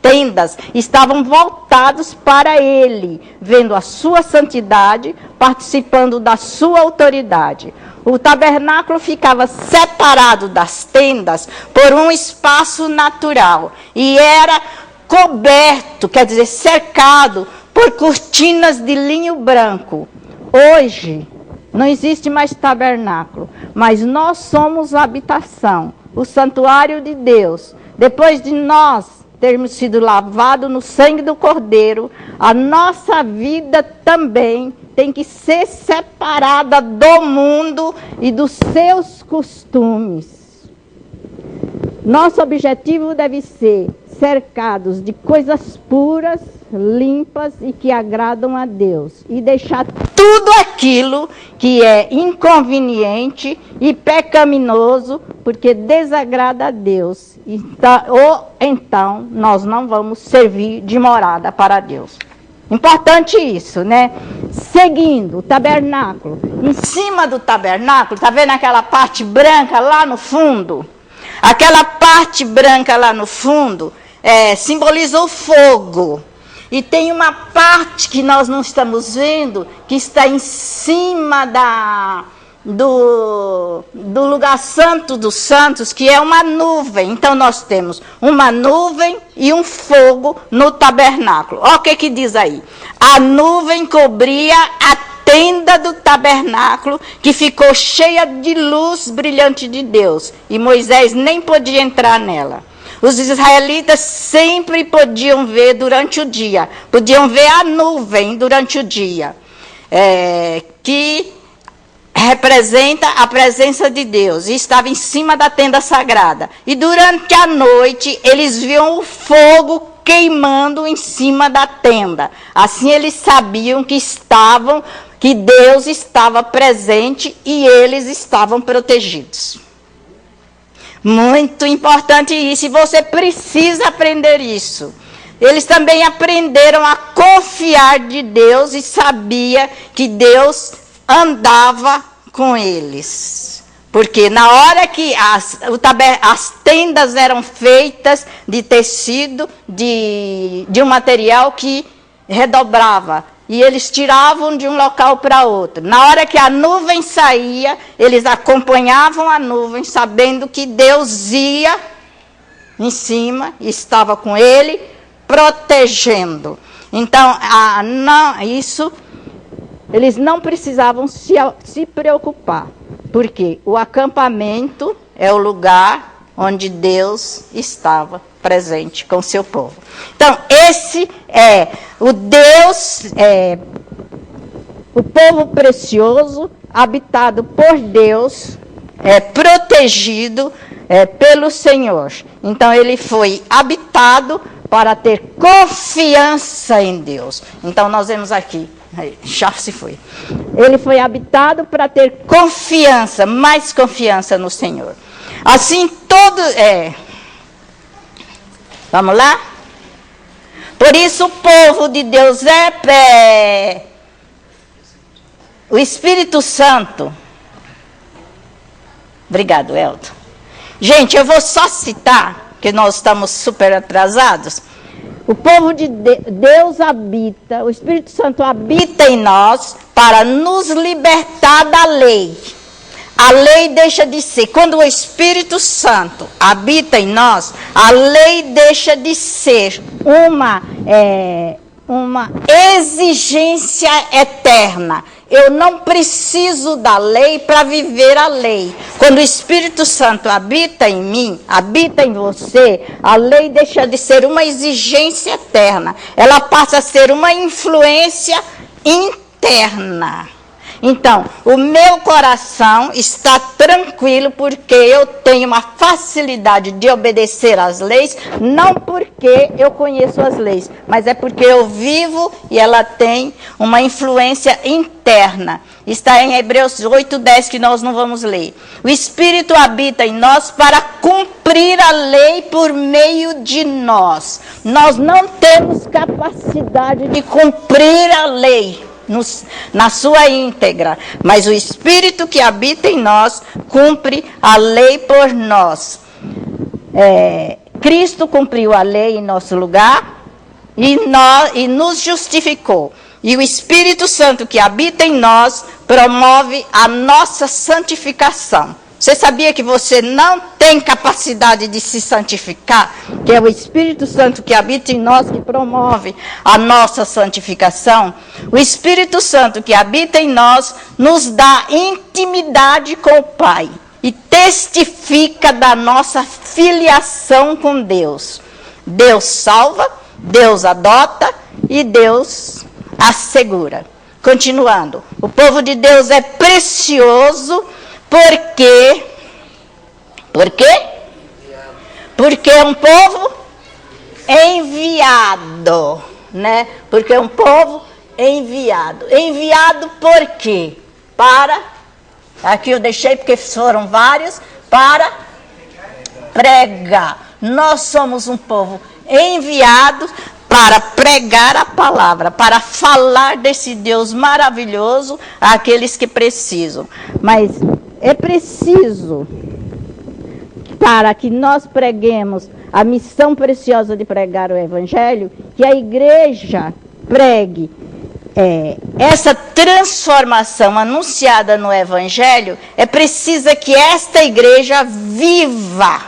tendas, estavam voltados para ele, vendo a sua santidade, participando da sua autoridade. O tabernáculo ficava separado das tendas por um espaço natural e era coberto, quer dizer, cercado por cortinas de linho branco. Hoje, não existe mais tabernáculo, mas nós somos a habitação, o santuário de Deus. Depois de nós termos sido lavados no sangue do Cordeiro, a nossa vida também tem que ser separada do mundo e dos seus costumes. Nosso objetivo deve ser cercados de coisas puras, limpas e que agradam a Deus. E deixar tudo aquilo que é inconveniente e pecaminoso, porque desagrada a Deus. Então, nós não vamos servir de morada para Deus. Importante isso, né? Seguindo, o tabernáculo. Em cima do tabernáculo, tá vendo aquela parte branca lá no fundo? Aquela parte branca lá no fundo simboliza o fogo. E tem uma parte que nós não estamos vendo, que está em cima do lugar santo dos santos, que é uma nuvem. Então, nós temos uma nuvem e um fogo no tabernáculo. Olha o que diz aí. A nuvem cobria a tenda do tabernáculo, que ficou cheia de luz brilhante de Deus. E Moisés nem podia entrar nela. Os israelitas sempre podiam ver durante o dia. Podiam ver a nuvem durante o dia. Que representa a presença de Deus. E estava em cima da tenda sagrada. E durante a noite, eles viam o fogo queimando em cima da tenda. Assim eles sabiam que Deus estava presente e eles estavam protegidos. Muito importante isso, e você precisa aprender isso. eles também aprenderam a confiar de Deus e sabia que Deus andava com eles. Porque na hora que as tendas eram feitas de tecido, de um material que redobrava, e eles tiravam de um local para outro. Na hora que a nuvem saía, eles acompanhavam a nuvem, sabendo que Deus ia em cima, estava com ele, protegendo. Então, eles não precisavam se preocupar, porque o acampamento é o lugar onde Deus estava presente com o seu povo. Então, esse é o Deus, o povo precioso, habitado por Deus, protegido pelo Senhor. Então, ele foi habitado para ter confiança em Deus. Então, nós vemos aqui, já se foi. Ele foi habitado para ter confiança, mais confiança no Senhor. Assim, vamos lá? Por isso, o povo de Deus o Espírito Santo. Obrigado, Elton. Gente, eu vou só citar, que nós estamos super atrasados. O povo de Deus habita, o Espírito Santo habita em nós para nos libertar da lei. A lei deixa de ser, quando o Espírito Santo habita em nós, a lei deixa de ser uma exigência eterna. Eu não preciso da lei para viver a lei. Quando o Espírito Santo habita em mim, habita em você, a lei deixa de ser uma exigência eterna. Ela passa a ser uma influência interna. Então, o meu coração está tranquilo porque eu tenho uma facilidade de obedecer às leis, não porque eu conheço as leis, mas é porque eu vivo e ela tem uma influência interna. Está em Hebreus 8:10, que nós não vamos ler. O Espírito habita em nós para cumprir a lei por meio de nós. Nós não temos capacidade de cumprir a lei na sua íntegra, mas o Espírito que habita em nós cumpre a lei por nós. Cristo cumpriu a lei em nosso lugar e nos justificou. E o Espírito Santo que habita em nós promove a nossa santificação. Você sabia que você não tem capacidade de se santificar? Que é o Espírito Santo que habita em nós que promove a nossa santificação. O Espírito Santo que habita em nós nos dá intimidade com o Pai e testifica da nossa filiação com Deus. Deus salva, Deus adota e Deus assegura. Continuando, o povo de Deus é precioso. Por quê? Porque é um povo enviado, né? Porque é um povo enviado. Enviado por quê? Aqui eu deixei porque foram vários, para pregar. Nós somos um povo enviado para pregar a palavra, para falar desse Deus maravilhoso àqueles que precisam. Mas é preciso, para que nós preguemos a missão preciosa de pregar o Evangelho, que a igreja pregue essa transformação anunciada no Evangelho. É preciso que esta igreja viva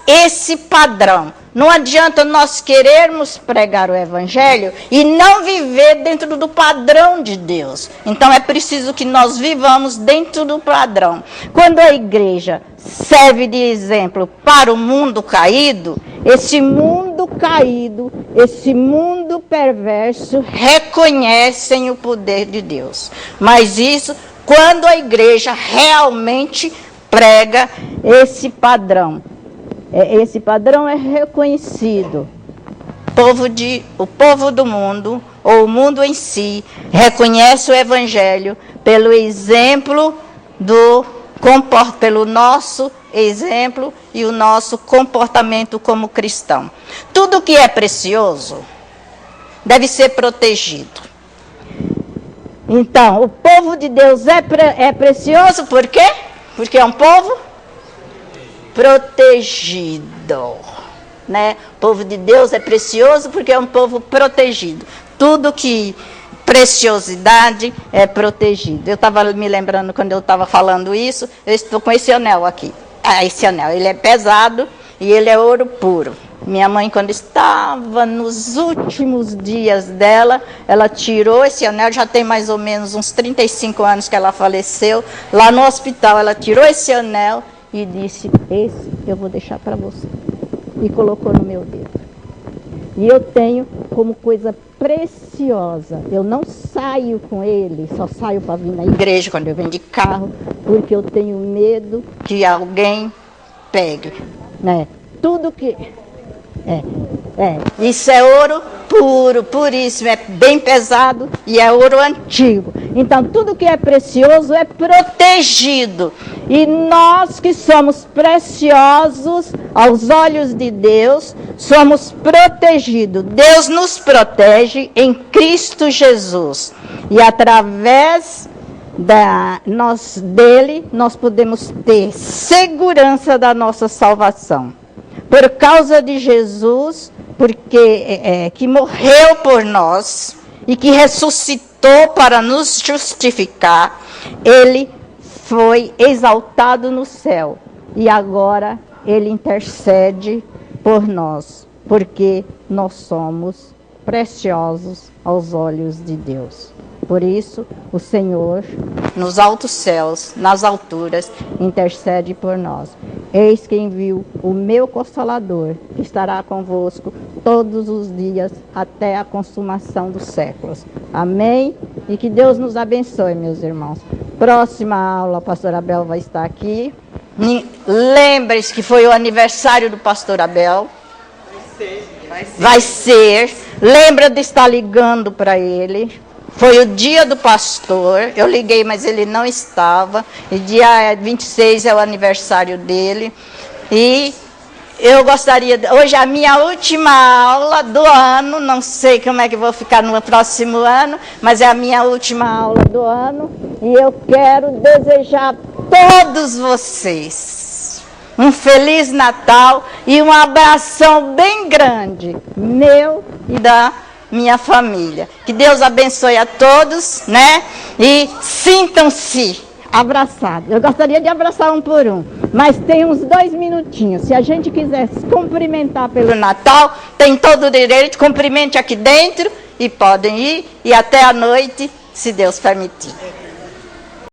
esse padrão. Não adianta nós querermos pregar o Evangelho e não viver dentro do padrão de Deus. Então é preciso que nós vivamos dentro do padrão. Quando a igreja serve de exemplo para o mundo caído, esse mundo caído, esse mundo perverso, reconhecem o poder de Deus. Mas isso quando a igreja realmente prega esse padrão. Esse padrão é reconhecido. O povo do mundo, ou o mundo em si, reconhece o Evangelho pelo exemplo do pelo nosso exemplo e o nosso comportamento como cristão. Tudo que é precioso deve ser protegido. Então, o povo de Deus é precioso por quê? Porque é um povo protegido. Né? O povo de Deus é precioso porque é um povo protegido. Tudo que preciosidade é protegido. Eu estava me lembrando quando eu estava falando isso, eu estou com esse anel aqui. Esse anel, ele é pesado e ele é ouro puro. Minha mãe, quando estava nos últimos dias dela, ela tirou esse anel, já tem mais ou menos uns 35 anos que ela faleceu, lá no hospital, ela tirou esse anel e disse, esse eu vou deixar para você. E colocou no meu dedo. E eu tenho como coisa preciosa. Eu não saio com ele, só saio para vir na igreja quando eu venho de carro, porque eu tenho medo que alguém pegue. Né? Tudo que... Isso é ouro puro, puríssimo, é bem pesado e é ouro antigo. Então, tudo que é precioso é protegido. E nós que somos preciosos aos olhos de Deus, somos protegidos. Deus nos protege em Cristo Jesus. E através dele, nós podemos ter segurança da nossa salvação. Por causa de Jesus, porque que morreu por nós e que ressuscitou para nos justificar, ele foi exaltado no céu e agora ele intercede por nós, porque nós somos preciosos aos olhos de Deus. Por isso, o Senhor, nos altos céus, nas alturas, intercede por nós. Eis que envio o meu Consolador, que estará convosco todos os dias até a consumação dos séculos. Amém? E que Deus nos abençoe, meus irmãos. Próxima aula, a pastora Abel vai estar aqui. Lembre-se que foi o aniversário do pastor Abel. Vai ser. Lembra de estar ligando para ele. Foi o dia do pastor, eu liguei, mas ele não estava. E dia 26 é o aniversário dele. E eu gostaria, hoje é a minha última aula do ano, não sei como é que vou ficar no próximo ano, mas é a minha última aula do ano. E eu quero desejar a todos vocês um Feliz Natal e um abração bem grande, meu e da minha família. Que Deus abençoe a todos, né? E sintam-se abraçados. Eu gostaria de abraçar um por um, mas tem uns 2 minutinhos. Se a gente quiser se cumprimentar pelo Natal, tem todo o direito, cumprimente aqui dentro e podem ir, e até a noite, se Deus permitir.